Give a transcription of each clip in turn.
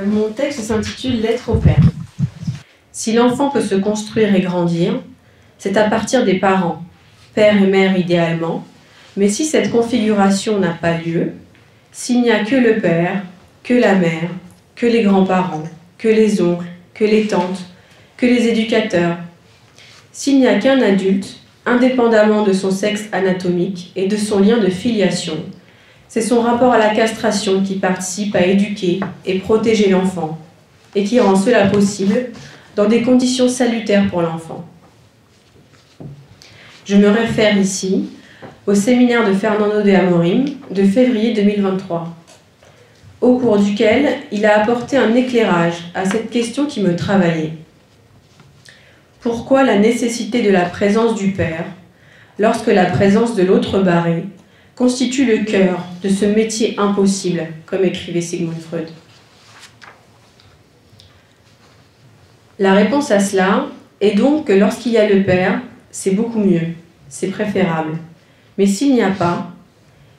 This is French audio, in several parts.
Mon texte s'intitule « Lettre au père ». Si l'enfant peut se construire et grandir, c'est à partir des parents, père et mère idéalement, mais si cette configuration n'a pas lieu, s'il n'y a que le père, que la mère, que les grands-parents, que les oncles, que les tantes, que les éducateurs, s'il n'y a qu'un adulte, indépendamment de son sexe anatomique et de son lien de filiation, c'est son rapport à la castration qui participe à éduquer et protéger l'enfant, et qui rend cela possible dans des conditions salutaires pour l'enfant. Je me réfère ici au séminaire de Fernando de Amorim de février 2023, au cours duquel il a apporté un éclairage à cette question qui me travaillait. Pourquoi la nécessité de la présence du père, lorsque la présence de l'autre barré constitue le cœur de ce métier impossible, comme écrivait Sigmund Freud? La réponse à cela est donc que lorsqu'il y a le père, c'est beaucoup mieux, c'est préférable. Mais s'il n'y a pas,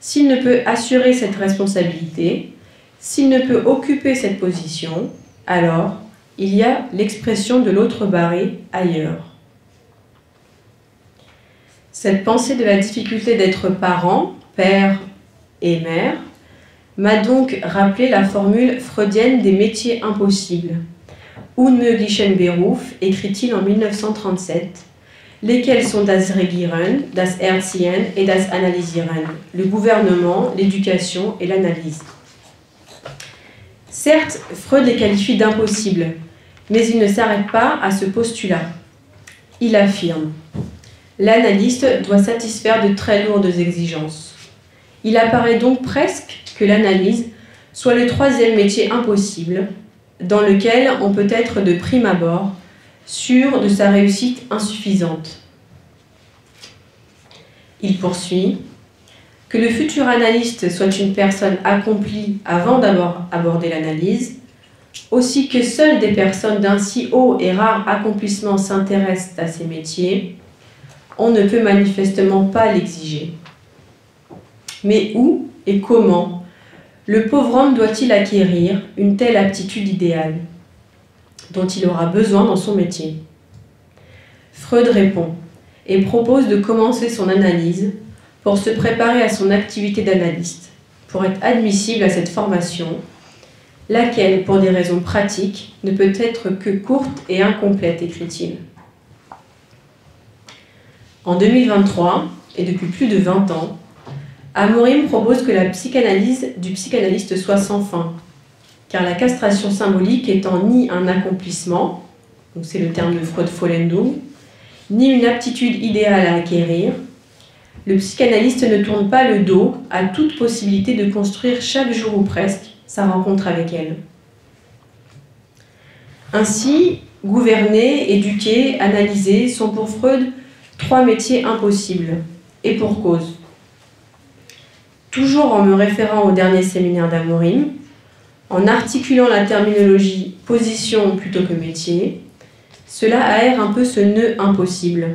s'il ne peut assurer cette responsabilité, s'il ne peut occuper cette position, alors il y a l'expression de l'autre barré ailleurs. Cette pensée de la difficulté d'être parent, père et mère, m'a donc rappelé la formule freudienne des métiers impossibles. Unmöglichen Beruf, écrit-il en 1937, lesquels sont das Regieren, das Erziehen et das Analysieren, le gouvernement, l'éducation et l'analyse. Certes, Freud les qualifie d'impossibles, mais il ne s'arrête pas à ce postulat. Il affirme: l'analyste doit satisfaire de très lourdes exigences. Il apparaît donc presque que l'analyse soit le troisième métier impossible, dans lequel on peut être de prime abord sûr de sa réussite insuffisante. Il poursuit que le futur analyste soit une personne accomplie avant d'avoir abordé l'analyse, aussi que seules des personnes d'un si haut et rare accomplissement s'intéressent à ces métiers, on ne peut manifestement pas l'exiger. Mais où et comment le pauvre homme doit-il acquérir une telle aptitude idéale dont il aura besoin dans son métier? Freud répond et propose de commencer son analyse pour se préparer à son activité d'analyste, pour être admissible à cette formation, laquelle, pour des raisons pratiques, ne peut être que courte et incomplète, écrit-il. En 2023, et depuis plus de 20 ans, Amorim propose que la psychanalyse du psychanalyste soit sans fin, car la castration symbolique étant ni un accomplissement, donc c'est le terme de Freud Vollendung, ni une aptitude idéale à acquérir, le psychanalyste ne tourne pas le dos à toute possibilité de construire chaque jour ou presque sa rencontre avec elle. Ainsi, gouverner, éduquer, analyser sont pour Freud trois métiers impossibles, et pour cause. Toujours en me référant au dernier séminaire d'Amorim, en articulant la terminologie position plutôt que métier, cela aère un peu ce nœud impossible.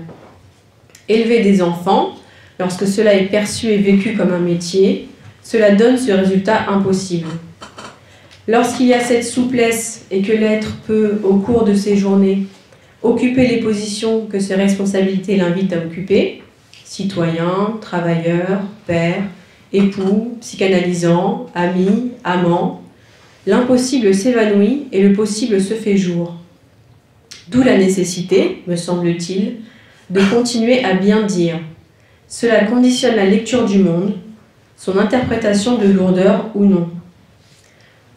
Élever des enfants, lorsque cela est perçu et vécu comme un métier, cela donne ce résultat impossible. Lorsqu'il y a cette souplesse et que l'être peut, au cours de ses journées, occuper les positions que ses responsabilités l'invitent à occuper, citoyen, travailleur, père, époux, psychanalysant, ami, amant, l'impossible s'évanouit et le possible se fait jour. D'où la nécessité, me semble-t-il, de continuer à bien dire. Cela conditionne la lecture du monde, son interprétation de lourdeur ou non.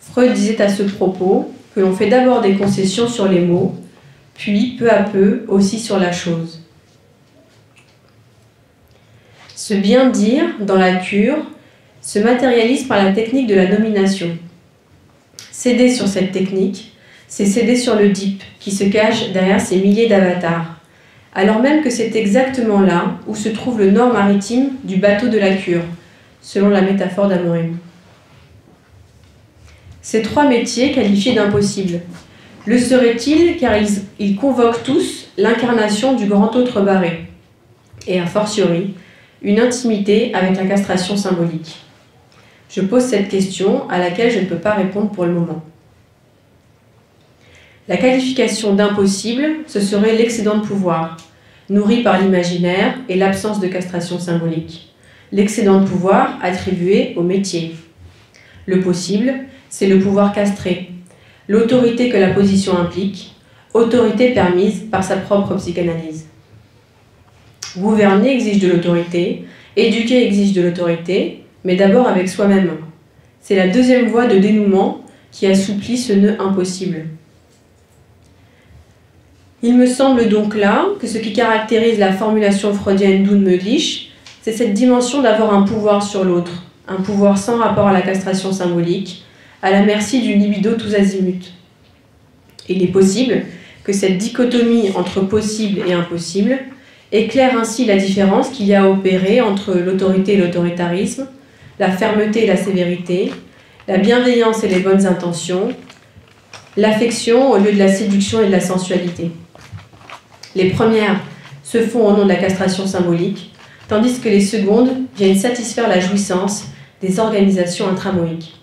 Freud disait à ce propos que l'on fait d'abord des concessions sur les mots, puis peu à peu aussi sur la chose. Ce bien dire, dans la cure, se matérialise par la technique de la nomination. Céder sur cette technique, c'est céder sur le DIP qui se cache derrière ces milliers d'avatars, alors même que c'est exactement là où se trouve le nord maritime du bateau de la cure, selon la métaphore d'Amorim. Ces trois métiers qualifiés d'impossibles, le seraient-ils car ils convoquent tous l'incarnation du grand autre barré, et a fortiori, une intimité avec la castration symbolique. Je pose cette question à laquelle je ne peux pas répondre pour le moment. La qualification d'impossible, ce serait l'excédent de pouvoir, nourri par l'imaginaire et l'absence de castration symbolique. L'excédent de pouvoir attribué au métier. Le possible, c'est le pouvoir castré, l'autorité que la position implique, autorité permise par sa propre psychanalyse. Gouverner exige de l'autorité, éduquer exige de l'autorité, mais d'abord avec soi-même. C'est la deuxième voie de dénouement qui assouplit ce nœud impossible. Il me semble donc là que ce qui caractérise la formulation freudienne d'Oudemöglich, c'est cette dimension d'avoir un pouvoir sur l'autre, un pouvoir sans rapport à la castration symbolique, à la merci du libido tous azimuts. Il est possible que cette dichotomie entre possible et impossible éclaire ainsi la différence qu'il y a à opérer entre l'autorité et l'autoritarisme, la fermeté et la sévérité, la bienveillance et les bonnes intentions, l'affection au lieu de la séduction et de la sensualité. Les premières se font au nom de la castration symbolique, tandis que les secondes viennent satisfaire la jouissance des organisations intramoïques.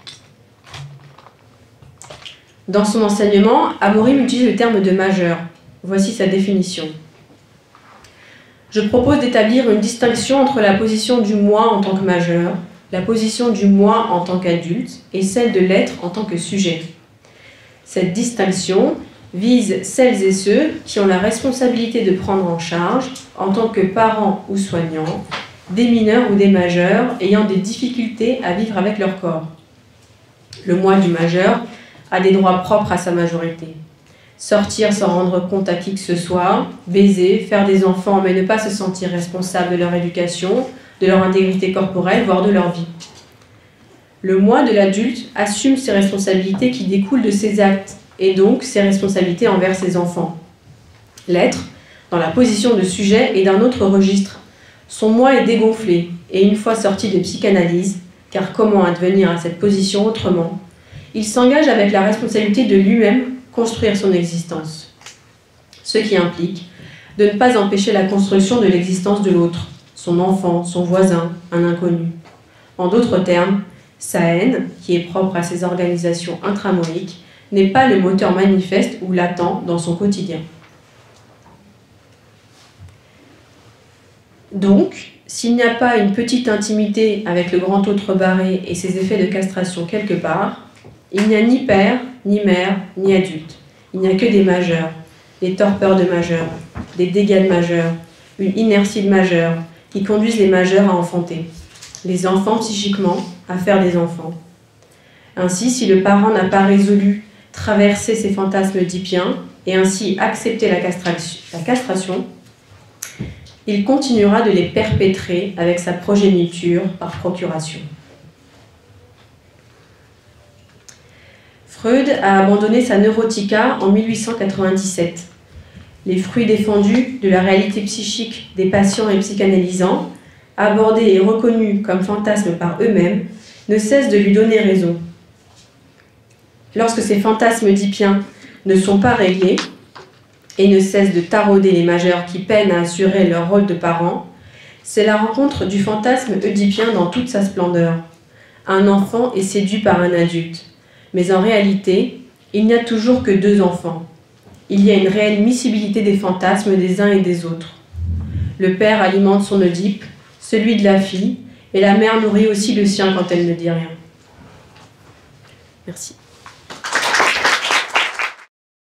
Dans son enseignement, Amorim utilise le terme de majeur. Voici sa définition. Je propose d'établir une distinction entre la position du moi en tant que majeur, la position du moi en tant qu'adulte et celle de l'être en tant que sujet. Cette distinction vise celles et ceux qui ont la responsabilité de prendre en charge, en tant que parents ou soignants, des mineurs ou des majeurs ayant des difficultés à vivre avec leur corps. Le moi du majeur a des droits propres à sa majorité. Sortir sans rendre compte à qui que ce soit, baiser, faire des enfants mais ne pas se sentir responsable de leur éducation, de leur intégrité corporelle, voire de leur vie. Le moi de l'adulte assume ses responsabilités qui découlent de ses actes et donc ses responsabilités envers ses enfants. L'être, dans la position de sujet, est d'un autre registre. Son moi est dégonflé et une fois sorti de psychanalyse, car comment advenir à cette position autrement, il s'engage avec la responsabilité de lui-même construire son existence. Ce qui implique de ne pas empêcher la construction de l'existence de l'autre, son enfant, son voisin, un inconnu. En d'autres termes, sa haine, qui est propre à ces organisations intramoïques, n'est pas le moteur manifeste ou latent dans son quotidien. Donc, s'il n'y a pas une petite intimité avec le grand autre barré et ses effets de castration quelque part, il n'y a ni père, ni mère, ni adulte. Il n'y a que des majeurs, des torpeurs de majeurs, des dégâts de majeurs, une inertie de majeurs qui conduisent les majeurs à enfanter, les enfants psychiquement à faire des enfants. Ainsi, si le parent n'a pas résolu traverser ses fantasmes oedipiens et ainsi accepter la castration, il continuera de les perpétrer avec sa progéniture par procuration. Freud a abandonné sa Neurotica en 1897. Les fruits défendus de la réalité psychique des patients et psychanalysants, abordés et reconnus comme fantasmes par eux-mêmes, ne cessent de lui donner raison. Lorsque ces fantasmes oedipiens ne sont pas réglés et ne cessent de tarauder les majeurs qui peinent à assurer leur rôle de parents, c'est la rencontre du fantasme oedipien dans toute sa splendeur. Un enfant est séduit par un adulte. Mais en réalité, il n'y a toujours que deux enfants. Il y a une réelle miscibilité des fantasmes des uns et des autres. Le père alimente son Oedipe, celui de la fille, et la mère nourrit aussi le sien quand elle ne dit rien. Merci.